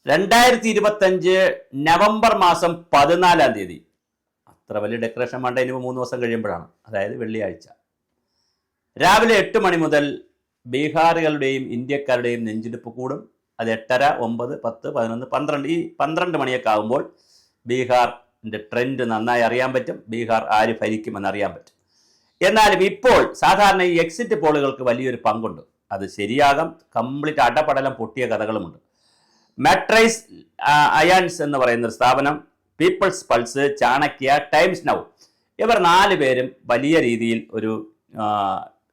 2025 November മാസം 14-ാം തീയതി. അത്ര വലിയ ഡെക്കറേഷൻ വേണ്ട, ഇനി 3 ദിവസം കഴിയുമ്പോഴാണ്, അതായത് വെള്ളിയാഴ്ച രാവിലെ 8 മണി മുതൽ ബീഹാറികളുടെയും ഇന്ത്യക്കാരുടെയും നെഞ്ചിടിപ്പ് കൂടും. അത് 8:30, 9, 10, 11, 12 ഈ 12 മണിയൊക്കെ ആകുമ്പോൾ ബീഹാറിൻ്റെ ട്രെൻഡ് നന്നായി അറിയാൻ പറ്റും. ബീഹാർ ആര് ഭരിക്കുമെന്ന് അറിയാൻ പറ്റും. എന്നാലും ഇപ്പോൾ സാധാരണ ഈ എക്സിറ്റ് പോളുകൾക്ക് വലിയൊരു പങ്കുണ്ട്. അത് ശരിയാകാം, കംപ്ലീറ്റ് അടപടലം പൊട്ടിയ കഥകളുമുണ്ട്. മാട്രൈസ് അയാൻസ് എന്ന് പറയുന്ന ഒരു സ്ഥാപനം, People's Pulse, Chanakya, Times Now, ഇവർ 4 പേരും വലിയ രീതിയിൽ ഒരു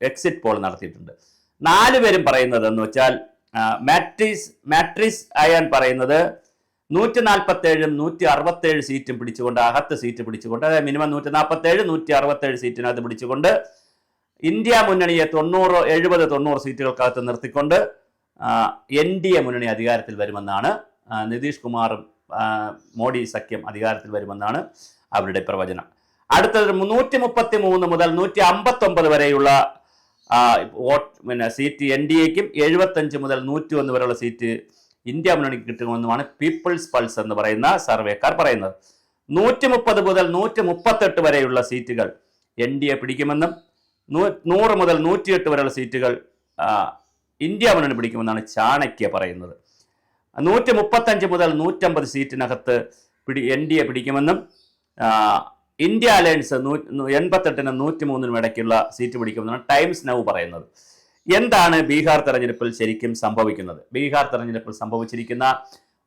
എക്സിറ്റ് പോൾ നടത്തിയിട്ടുണ്ട്. 4 പേരും പറയുന്നത് എന്ന് വെച്ചാൽ മാട്രിസ് അയൺ പറയുന്നത് 147ഉം 167 സീറ്റും പിടിച്ചുകൊണ്ട്, അകത്ത് സീറ്റ് പിടിച്ചുകൊണ്ട്, അതായത് മിനിമം 147, 167 സീറ്റിനകത്ത് പിടിച്ചുകൊണ്ട് ഇന്ത്യ മുന്നണിയെ 70-90 സീറ്റുകൾക്കകത്ത് നിർത്തിക്കൊണ്ട് NDA മുന്നണി അധികാരത്തിൽ വരുമെന്നാണ്, നിതീഷ് കുമാറും മോഡി സഖ്യം അധികാരത്തിൽ വരുമെന്നാണ് അവരുടെ പ്രവചനം. അടുത്തത് 133 മുതൽ 159 വരെയുള്ള സീറ്റ് NDAയ്ക്കും 75 മുതൽ 101 വരെയുള്ള സീറ്റ് ഇന്ത്യ മുന്നണിക്ക് കിട്ടുമെന്നുമാണ് പീപ്പിൾസ് പൾസ് എന്ന് പറയുന്ന സർവേക്കാർ പറയുന്നത്. 130 മുതൽ 138 വരെയുള്ള സീറ്റുകൾ NDA പിടിക്കുമെന്നും 100 മുതൽ 108 വരെയുള്ള സീറ്റുകൾ ഇന്ത്യ മുന്നണി പിടിക്കുമെന്നാണ് ചാണക്യ പറയുന്നത്. 135 മുതൽ 150 സീറ്റിനകത്ത് NDA പിടിക്കുമെന്നും ഇന്ത്യ അലയൻസ് 88-നും 103-നും ഇടയ്ക്കുള്ള സീറ്റ് പിടിക്കുമെന്നാണ് ടൈംസ് നൗ പറയുന്നത്. എന്താണ് ബീഹാർ തെരഞ്ഞെടുപ്പിൽ ശരിക്കും സംഭവിക്കുന്നത്? ബീഹാർ തെരഞ്ഞെടുപ്പിൽ സംഭവിച്ചിരിക്കുന്ന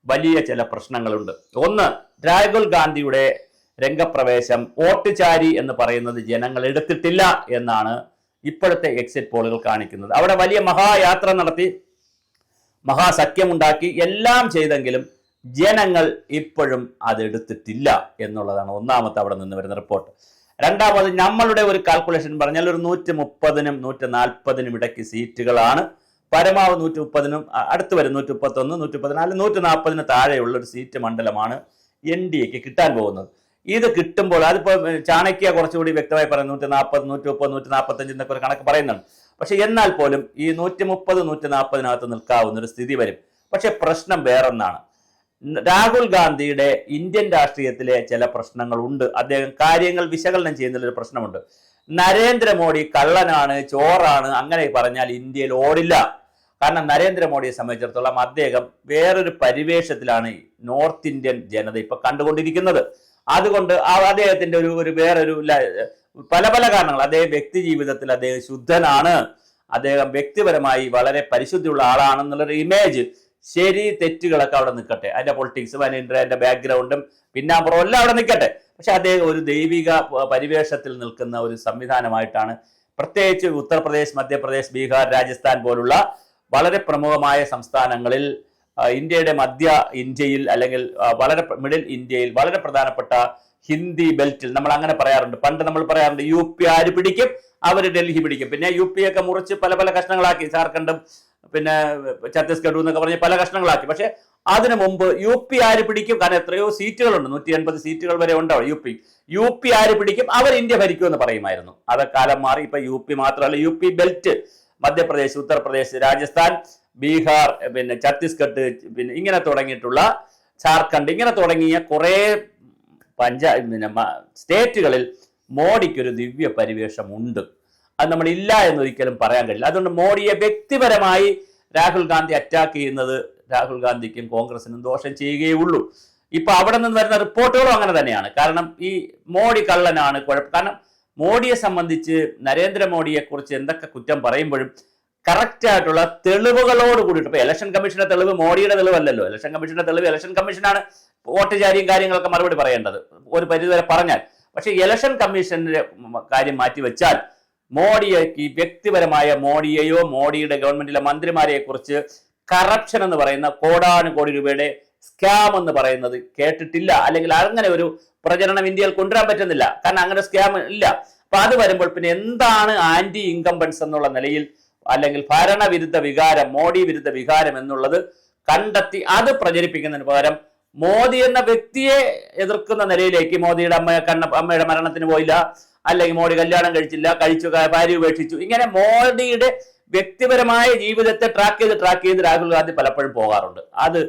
വലിയ ചില പ്രശ്നങ്ങളുണ്ട്. ഒന്ന്, രാഹുൽ ഗാന്ധിയുടെ രംഗപ്രവേശം വോട്ട് ചാരി എന്ന് പറയുന്നത് ജനങ്ങൾ എടുത്തിട്ടില്ല എന്നാണ് ഇപ്പോഴത്തെ എക്സിറ്റ് പോളുകൾ കാണിക്കുന്നത്. അവിടെ വലിയ മഹായാത്ര നടത്തി, മഹാസഖ്യമുണ്ടാക്കി, എല്ലാം ചെയ്തെങ്കിലും ജനങ്ങൾ ഇപ്പോഴും അതെടുത്തിട്ടില്ല എന്നുള്ളതാണ് ഒന്നാമത്തെ അവിടെ നിന്ന് വരുന്ന റിപ്പോർട്ട്. രണ്ടാമത്, നമ്മളുടെ ഒരു കാൽക്കുലേഷൻ പറഞ്ഞാൽ ഒരു 130-നും 140-നും ഇടയ്ക്ക് സീറ്റുകളാണ് പരമാവധി. 130-നും അടുത്ത് വരും, 131, 114, 140-ന് താഴെയുള്ള ഒരു സീറ്റ് മണ്ഡലമാണ് NDAയ്ക്ക് കിട്ടാൻ പോകുന്നത്. ഇത് കിട്ടുമ്പോൾ അതിപ്പോൾ ചാണക്യ കുറച്ചുകൂടി വ്യക്തമായി പറയുന്നത് 140, 130, 145 എന്നൊക്കെ ഒരു കണക്ക് പറയുന്നുണ്ട്. പക്ഷെ എന്നാൽ പോലും ഈ 130, 140-നകത്ത് നിൽക്കാവുന്ന ഒരു സ്ഥിതി വരും. പക്ഷെ പ്രശ്നം വേറൊന്നാണ്. രാഹുൽ ഗാന്ധിയുടെ ഇന്ത്യൻ രാഷ്ട്രീയത്തിലെ ചില പ്രശ്നങ്ങളുണ്ട്. അദ്ദേഹം കാര്യങ്ങൾ വിശകലനം ചെയ്യുന്നതിലൊരു പ്രശ്നമുണ്ട്. നരേന്ദ്രമോദി കള്ളനാണ്, ചോറാണ്, അങ്ങനെ പറഞ്ഞാൽ ഇന്ത്യയിൽ ഓടില്ല. കാരണം നരേന്ദ്രമോദിയെ സംബന്ധിച്ചിടത്തോളം അദ്ദേഹം വേറൊരു പരിവേഷത്തിലാണ് നോർത്ത് ഇന്ത്യൻ ജനത ഇപ്പൊ കണ്ടുകൊണ്ടിരിക്കുന്നത്. അതുകൊണ്ട് അദ്ദേഹത്തിന്റെ ഒരു വേറൊരു പല കാരണങ്ങൾ, അദ്ദേഹം വ്യക്തി ജീവിതത്തിൽ അദ്ദേഹം ശുദ്ധനാണ്, അദ്ദേഹം വ്യക്തിപരമായി വളരെ പരിശുദ്ധിയുള്ള ആളാണെന്നുള്ളൊരു ഇമേജ്, ശരി തെറ്റുകളൊക്കെ അവിടെ നിൽക്കട്ടെ, അതിന്റെ പൊളിറ്റിക്സും അതിന്റെ ബാക്ക്ഗ്രൗണ്ടും പിന്നാമ്പുറം എല്ലാം അവിടെ നിൽക്കട്ടെ. പക്ഷെ അദ്ദേഹം ഒരു ദൈവിക പരിവേഷത്തിൽ നിൽക്കുന്ന ഒരു സംവിധാനമായിട്ടാണ്, പ്രത്യേകിച്ച് ഉത്തർപ്രദേശ്, മധ്യപ്രദേശ്, ബീഹാർ, രാജസ്ഥാൻ പോലുള്ള വളരെ പ്രമുഖമായ സംസ്ഥാനങ്ങളിൽ, ഇന്ത്യയുടെ മധ്യ ഇന്ത്യയിൽ അല്ലെങ്കിൽ വളരെ മിഡിൽ ഇന്ത്യയിൽ വളരെ പ്രധാനപ്പെട്ട ഹിന്ദി ബെൽറ്റിൽ നമ്മൾ അങ്ങനെ പറയാറുണ്ട്. പണ്ട് നമ്മൾ പറയാറുണ്ട് UP ആര് പിടിക്കും, അവർ ഡൽഹി പിടിക്കും. പിന്നെ UP ഒക്കെ മുറിച്ച് പല കഷ്ണങ്ങളാക്കി, ജാർഖണ്ഡും പിന്നെ ഛത്തീസ്ഗഡും എന്നൊക്കെ പറഞ്ഞ് പല കഷ്ണങ്ങളാക്കി. പക്ഷെ അതിനു മുമ്പ് UP ആര് പിടിക്കും, കാരണം എത്രയോ സീറ്റുകളുണ്ട്, 180 സീറ്റുകൾ വരെ ഉണ്ട് UP ആര് പിടിക്കും, അവർ ഇന്ത്യ ഭരിക്കുമെന്ന് പറയുമായിരുന്നു. അതൊക്കെ കാലം മാറി. ഇപ്പൊ UP മാത്രമല്ല, UP ബെൽറ്റ്, മധ്യപ്രദേശ്, ഉത്തർപ്രദേശ്, രാജസ്ഥാൻ, ബീഹാർ, പിന്നെ ഛത്തീസ്ഗഡ്, പിന്നെ ഇങ്ങനെ തുടങ്ങിയിട്ടുള്ള ജാർഖണ്ഡ്, ഇങ്ങനെ തുടങ്ങിയ കുറെ സ്റ്റേറ്റുകളിൽ മോഡിക്കൊരു ദിവ്യ പരിവേഷം ഉണ്ട്. അത് നമ്മൾ ഇല്ല എന്നൊരിക്കലും പറയാൻ കഴിയില്ല. അതുകൊണ്ട് മോഡിയെ വ്യക്തിപരമായി രാഹുൽ ഗാന്ധി അറ്റാക്ക് ചെയ്യുന്നത് രാഹുൽ ഗാന്ധിക്കും കോൺഗ്രസിനും ദോഷം ചെയ്യുകയുള്ളൂ. ഇപ്പൊ അവിടെ നിന്ന് വരുന്ന റിപ്പോർട്ടുകളും അങ്ങനെ തന്നെയാണ്. കാരണം ഈ മോഡി കള്ളനാണ് കുഴപ്പം. കാരണം മോഡിയെ സംബന്ധിച്ച്, നരേന്ദ്രമോദിയെ കുറിച്ച് എന്തൊക്കെ കുറ്റം പറയുമ്പോഴും കറക്റ്റ് ആയിട്ടുള്ള തെളിവുകളോട് കൂടിയിട്ട്, ഇപ്പൊ ഇലക്ഷൻ കമ്മീഷന്റെ തെളിവ് മോഡിയുടെ തെളിവല്ലല്ലോ. ഇലക്ഷൻ കമ്മീഷന്റെ തെളിവ് ഇലക്ഷൻ കമ്മീഷനാണ് വോട്ട് ചാരിയും കാര്യങ്ങളൊക്കെ മറുപടി പറയേണ്ടത് ഒരു പരിധിവരെ പറഞ്ഞാൽ. പക്ഷെ ഇലക്ഷൻ കമ്മീഷന്റെ കാര്യം മാറ്റിവെച്ചാൽ മോഡിക്ക് വ്യക്തിപരമായ മോഡിയെയോ മോഡിയുടെ ഗവൺമെന്റിലെ മന്ത്രിമാരെയെ കുറിച്ച് കറപ്ഷൻ എന്ന് പറയുന്ന കോടാനുകോടി രൂപയുടെ സ്കാം എന്ന് പറയുന്നത് കേട്ടിട്ടില്ല. അല്ലെങ്കിൽ അങ്ങനെ ഒരു പ്രചരണം ഇന്ത്യയിൽ കൊണ്ടുവരാൻ പറ്റുന്നില്ല. കാരണം അങ്ങനെ സ്കാം ഇല്ല. അപ്പൊ അത് വരുമ്പോൾ പിന്നെ എന്താണ് ആന്റി ഇൻകംബൻസ് എന്നുള്ള നിലയിൽ, അല്ലെങ്കിൽ ഭരണവിരുദ്ധ വികാരം, മോഡി വിരുദ്ധ വികാരം എന്നുള്ളത് കണ്ടെത്തി അത് പ്രചരിപ്പിക്കുന്നതിന് പകരം മോദി എന്ന വ്യക്തിയെ എതിർക്കുന്ന നിലയിലേക്ക്, മോദിയുടെ അമ്മയുടെ മരണത്തിന് പോയില്ല, അല്ലെങ്കിൽ മോഡി കല്യാണം കഴിച്ചില്ല, ഭാര്യ ഉപേക്ഷിച്ചു, ഇങ്ങനെ മോഡിയുടെ വ്യക്തിപരമായ ജീവിതത്തെ ട്രാക്ക് ചെയ്ത് രാഹുൽ ഗാന്ധി പലപ്പോഴും പോകാറുണ്ട്. അത്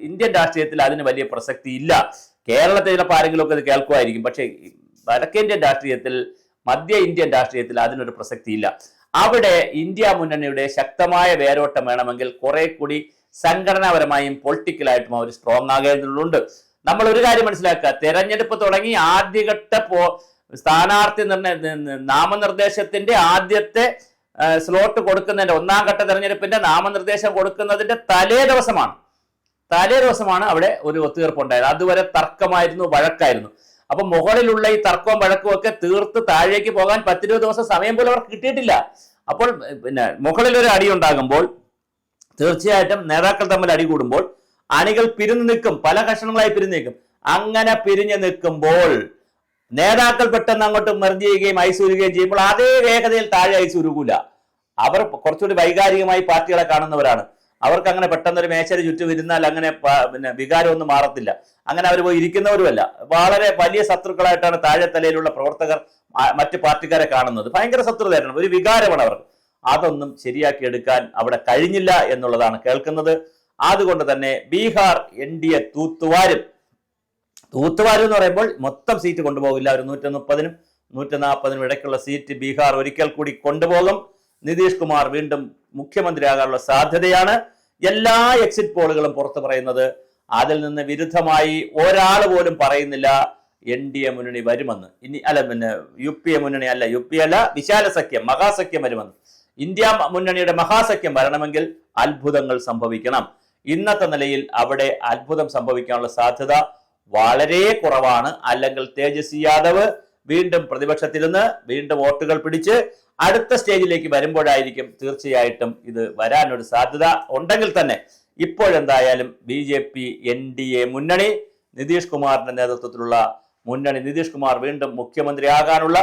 ഇന്ത്യൻ രാഷ്ട്രീയത്തിൽ അതിന് വലിയ പ്രസക്തി ഇല്ല. കേരളത്തിൽ ചിലപ്പോൾ ആരെങ്കിലുമൊക്കെ ഇത് കേൾക്കുമായിരിക്കും. പക്ഷേ വടക്കേന്ത്യൻ രാഷ്ട്രീയത്തിൽ, മധ്യ ഇന്ത്യൻ രാഷ്ട്രീയത്തിൽ അതിനൊരു പ്രസക്തി ഇല്ല. അവിടെ ഇന്ത്യ മുന്നണിയുടെ ശക്തമായ വേരോട്ടം വേണമെങ്കിൽ കുറെ കൂടി സംഘടനാപരമായും പൊളിറ്റിക്കലായിട്ടും അവർ സ്ട്രോങ് ആകേണ്ടതുണ്ട്. നമ്മൾ ഒരു കാര്യം മനസ്സിലാക്കുക, തെരഞ്ഞെടുപ്പ് തുടങ്ങി ആദ്യഘട്ട സ്ഥാനാർത്ഥി നാമനിർദ്ദേശത്തിന്റെ ആദ്യത്തെ സ്ലോട്ട് കൊടുക്കുന്നതിന്റെ, ഒന്നാം ഘട്ട തെരഞ്ഞെടുപ്പിന്റെ നാമനിർദ്ദേശം കൊടുക്കുന്നതിന്റെ തലേ ദിവസമാണ് അവിടെ ഒരു ഒത്തുതീർപ്പുണ്ടായത്. അതുവരെ തർക്കമായിരുന്നു, വഴക്കായിരുന്നു. അപ്പൊ മുകളിലുള്ള ഈ തർക്കവും വഴക്കും ഒക്കെ തീർത്ത് താഴേക്ക് പോകാൻ 10-20 ദിവസം സമയം പോലും അവർക്ക് കിട്ടിയിട്ടില്ല. അപ്പോൾ പിന്നെ മുകളിലൊരു അടി ഉണ്ടാകുമ്പോൾ തീർച്ചയായിട്ടും നേതാക്കൾ തമ്മിൽ അടി കൂടുമ്പോൾ അണികൾ പിരിഞ്ഞു നിൽക്കും, പല കഷണങ്ങളായി പിരിഞ്ഞു നിൽക്കും. അങ്ങനെ പിരിഞ്ഞു നിൽക്കുമ്പോൾ നേതാക്കൾ പെട്ടെന്ന് അങ്ങോട്ട് മെർജ് ചെയ്യുകയും ഐസൂരുകയും ചെയ്യുമ്പോൾ അതേ വേഗതയിൽ താഴെ ഐസൂരുകൂല. അവർ കുറച്ചുകൂടി വൈകാരികമായി പാർട്ടികളെ കാണുന്നവരാണ്. അവർക്ക് അങ്ങനെ പെട്ടെന്നൊരു മേശയുടെ ചുറ്റും ഇരുന്നാൽ അങ്ങനെ പിന്നെ വികാരമൊന്നും മാറത്തില്ല. അങ്ങനെ അവർ പോയി ഇരിക്കുന്നവരുമല്ല. വളരെ വലിയ ശത്രുക്കളായിട്ടാണ് താഴെ തലയിലുള്ള പ്രവർത്തകർ മറ്റ് പാർട്ടിക്കാരെ കാണുന്നത്. ഭയങ്കര ശത്രുതയായിട്ടാണ്, ഒരു വികാരമാണ് അവർക്ക്. അതൊന്നും ശരിയാക്കി എടുക്കാൻ അവിടെ കഴിഞ്ഞില്ല എന്നുള്ളതാണ് കേൾക്കുന്നത്. അതുകൊണ്ട് തന്നെ ബീഹാർ NDA തൂത്തുവാരും എന്ന് പറയുമ്പോൾ മൊത്തം സീറ്റ് കൊണ്ടുപോകില്ല. ഒരു 130-നും 140-നും ഇടയ്ക്കുള്ള സീറ്റ് ബീഹാർ ഒരിക്കൽ കൂടി കൊണ്ടുപോകും. നിതീഷ് കുമാർ വീണ്ടും മുഖ്യമന്ത്രിയാകാനുള്ള സാധ്യതയാണ്. എല്ലാ എക്സിറ്റ് പോളുകളും പുറത്തു പറയുന്നത്. അതിൽ നിന്ന് വിരുദ്ധമായി ഒരാൾ പോലും പറയുന്നില്ല NDA മുന്നണി വരുമെന്ന്. ഇനി അല്ല, പിന്നെ UPA മുന്നണി അല്ല, UPA അല്ല, വിശാല സഖ്യം, മഹാസഖ്യം വരുമെന്ന്. ഇന്ത്യ മുന്നണിയുടെ മഹാസഖ്യം വരണമെങ്കിൽ അത്ഭുതങ്ങൾ സംഭവിക്കണം. ഇന്നത്തെ നിലയിൽ അവിടെ അത്ഭുതം സംഭവിക്കാനുള്ള സാധ്യത വളരെ കുറവാണ്. അല്ലെങ്കിൽ തേജസ്വി യാദവ് വീണ്ടും പ്രതിപക്ഷത്തിരുന്ന് വീണ്ടും വോട്ടുകൾ പിടിച്ച് അടുത്ത സ്റ്റേജിലേക്ക് വരുമ്പോഴായിരിക്കും തീർച്ചയായിട്ടും ഇത് വരാനൊരു സാധ്യത ഉണ്ടെങ്കിൽ തന്നെ ഇപ്പോഴെന്തായാലും BJP NDA മുന്നണി, നിതീഷ് കുമാറിന്റെ നേതൃത്വത്തിലുള്ള മുന്നണി, നിതീഷ് കുമാർ വീണ്ടും മുഖ്യമന്ത്രിയാകാനുള്ള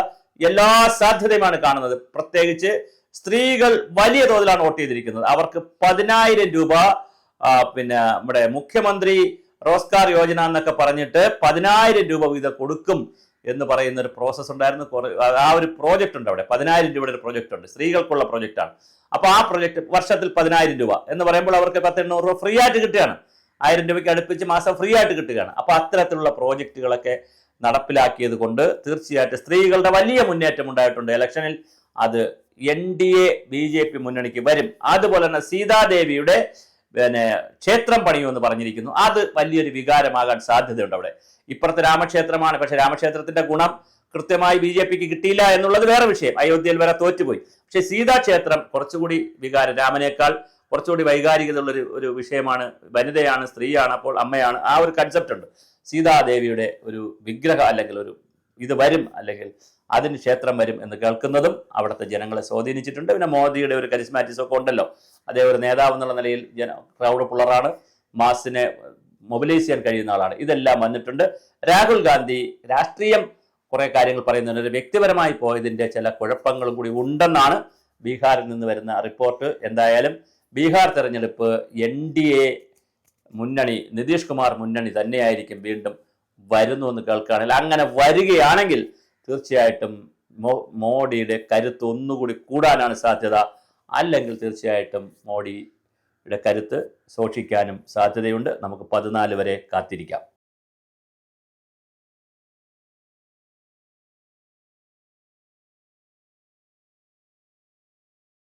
എല്ലാ സാധ്യതയുമാണ് കാണുന്നത്. പ്രത്യേകിച്ച് സ്ത്രീകൾ വലിയ തോതിലാണ് വോട്ട് ചെയ്തിരിക്കുന്നത്. അവർക്ക് 10,000 രൂപ പിന്നെ നമ്മുടെ മുഖ്യമന്ത്രി റോസ്ഗാർ യോജന എന്നൊക്കെ പറഞ്ഞിട്ട് 10,000 രൂപ വീതം കൊടുക്കും എന്ന് പറയുന്ന ഒരു പ്രോസസ് ഉണ്ടായിരുന്നു. ആ ഒരു പ്രോജക്റ്റ് ഉണ്ട് അവിടെ. 10,000 രൂപയുടെ ഒരു പ്രോജക്റ്റ് ഉണ്ട്, സ്ത്രീകൾക്കുള്ള പ്രോജക്റ്റാണ്. അപ്പൊ ആ പ്രോജക്റ്റ് വർഷത്തിൽ 10,000 രൂപ എന്ന് പറയുമ്പോൾ അവർക്ക് 10,800 രൂപ ഫ്രീ ആയിട്ട് കിട്ടുകയാണ്. 1000 രൂപയ്ക്ക് അടുപ്പിച്ച് മാസം ഫ്രീ ആയിട്ട് കിട്ടുകയാണ്. അപ്പൊ അത്തരത്തിലുള്ള പ്രോജക്റ്റുകളൊക്കെ നടപ്പിലാക്കിയത് കൊണ്ട് തീർച്ചയായിട്ടും സ്ത്രീകളുടെ വലിയ മുന്നേറ്റം ഉണ്ടായിട്ടുണ്ട് ഇലക്ഷനിൽ. അത് NDA BJP മുന്നണിക്ക് വരും. അതുപോലെ തന്നെ സീതാദേവിയുടെ പിന്നെ ക്ഷേത്രം പണിയുമെന്ന് പറഞ്ഞിരിക്കുന്നു. അത് വലിയൊരു വികാരമാകാൻ സാധ്യതയുണ്ട് അവിടെ. ഇപ്പുറത്തെ രാമക്ഷേത്രമാണ്, പക്ഷെ രാമക്ഷേത്രത്തിന്റെ ഗുണം കൃത്യമായി BJPക്ക് കിട്ടിയില്ല എന്നുള്ളത് വേറെ വിഷയം. അയോധ്യയിൽ വരെ തോറ്റുപോയി. പക്ഷെ സീതാക്ഷേത്രം കുറച്ചുകൂടി വികാരം, രാമനേക്കാൾ കുറച്ചുകൂടി വൈകാരികതയുള്ള ഒരു വിഷയമാണ്. വനിതയാണ്, സ്ത്രീയാണ്, അപ്പോൾ അമ്മയാണ്. ആ ഒരു കൺസെപ്റ്റ് ഉണ്ട്. സീതാദേവിയുടെ ഒരു വിഗ്രഹം അല്ലെങ്കിൽ ഒരു ഇത് വരും, അല്ലെങ്കിൽ അതിന് ക്ഷേത്രം വരും എന്ന് കേൾക്കുന്നതും അവിടുത്തെ ജനങ്ങളെ സ്വാധീനിച്ചിട്ടുണ്ട്. പിന്നെ മോദിയുടെ ഒരു കരിസ്മാറ്റിസം ഒക്കെ ഉണ്ടല്ലോ. അതേ ഒരു നേതാവ് എന്നുള്ള നിലയിൽ ക്രൗഡ് പുള്ളറാണ്, മാസിനെ മൊബിലൈസ് ചെയ്യാൻ കഴിയുന്ന ആളാണ്. ഇതെല്ലാം വന്നിട്ടുണ്ട്. രാഹുൽ ഗാന്ധി രാഷ്ട്രീയം കുറെ കാര്യങ്ങൾ പറയുന്നുണ്ട്. ഒരു വ്യക്തിപരമായി പോയതിന്റെ ചില കുഴപ്പങ്ങളും കൂടി ഉണ്ടെന്നാണ് ബീഹാറിൽ നിന്ന് വരുന്ന റിപ്പോർട്ട്. എന്തായാലും ബീഹാർ തെരഞ്ഞെടുപ്പ് NDA മുന്നണി, നിതീഷ് കുമാർ മുന്നണി തന്നെയായിരിക്കും വീണ്ടും വരുന്നു എന്ന് കേൾക്കുകയാണെങ്കിൽ. അങ്ങനെ വരികയാണെങ്കിൽ തീർച്ചയായിട്ടും മോഡിയുടെ കരുത്ത് ഒന്നുകൂടി കൂടാനാണ് സാധ്യത. അല്ലെങ്കിൽ തീർച്ചയായിട്ടും മോഡിയുടെ കരുത്ത് സൂക്ഷിക്കാനും സാധ്യതയുണ്ട്. നമുക്ക് 14 വരെ കാത്തിരിക്കാം.